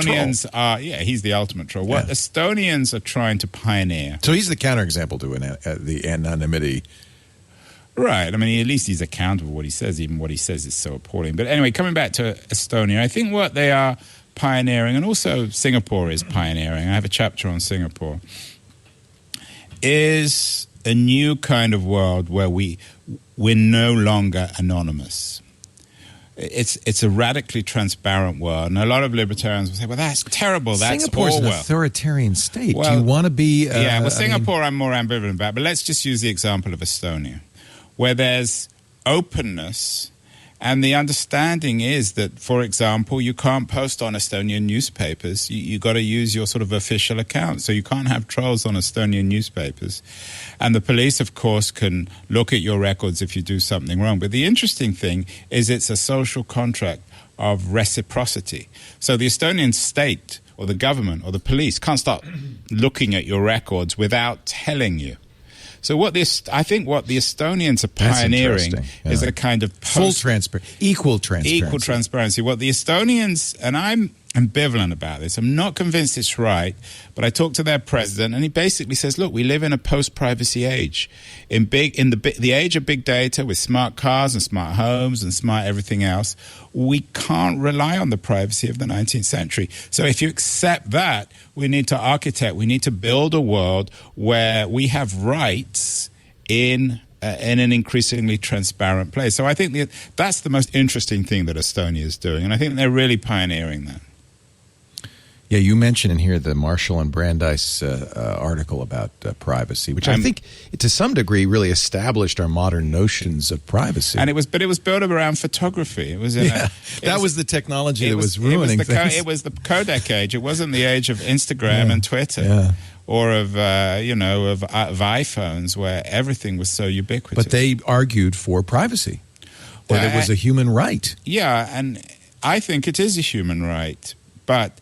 Estonians are, he's the ultimate troll. What Estonians are trying to pioneer. So he's the counterexample to the anonymity. Right. I mean, at least he's accountable for what he says. Even what he says is so appalling. But anyway, coming back to Estonia, I think what they are pioneering, and also Singapore is pioneering, I have a chapter on Singapore, is a new kind of world where we're no longer anonymous. It's a radically transparent world, and a lot of libertarians will say, well, that's terrible, that's Singapore's Orwell. an authoritarian state. Well, do you want to be... Singapore I'm more ambivalent about, but let's just use the example of Estonia, where there's openness, and the understanding is that, for example, you can't post on Estonian newspapers. You got to use your sort of official account, so you can't have trolls on Estonian newspapers. And the police, of course, can look at your records if you do something wrong. But the interesting thing is it's a social contract of reciprocity. So the Estonian state or the government or the police can't start looking at your records without telling you. So I think what the Estonians are pioneering is a kind of full transparency, equal transparency. What the Estonians, and I'm ambivalent about this, I'm not convinced it's right, but I talked to their president, and he basically says, look, we live in a post-privacy age. In the age of big data with smart cars and smart homes and smart everything else, we can't rely on the privacy of the 19th century. So if you accept that, we need to build a world where we have rights in an increasingly transparent place. So I think that's the most interesting thing that Estonia is doing, and I think they're really pioneering that. Yeah, you mentioned in here the Marshall and Brandeis article about privacy, which I think, to some degree, really established our modern notions of privacy. And it was built around photography. It was that was the technology that was ruining things. It was the Kodak age. It wasn't the age of Instagram and Twitter, or of iPhones, where everything was so ubiquitous. But they argued for privacy, that it was a human right. Yeah, and I think it is a human right, but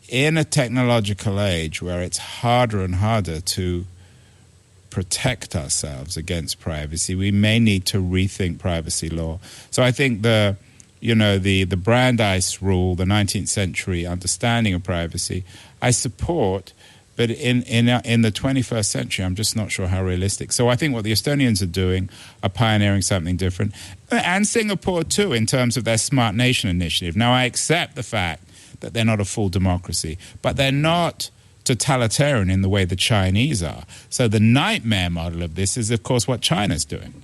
in a technological age where it's harder and harder to protect ourselves against privacy, we may need to rethink privacy law. So I think the Brandeis rule, the 19th century understanding of privacy, I support, but in the 21st century, I'm just not sure how realistic. So I think what the Estonians are doing are pioneering something different. And Singapore, too, in terms of their Smart Nation initiative. Now, I accept the fact that they're not a full democracy, but they're not totalitarian in the way the Chinese are. So the nightmare model of this is, of course, what China's doing.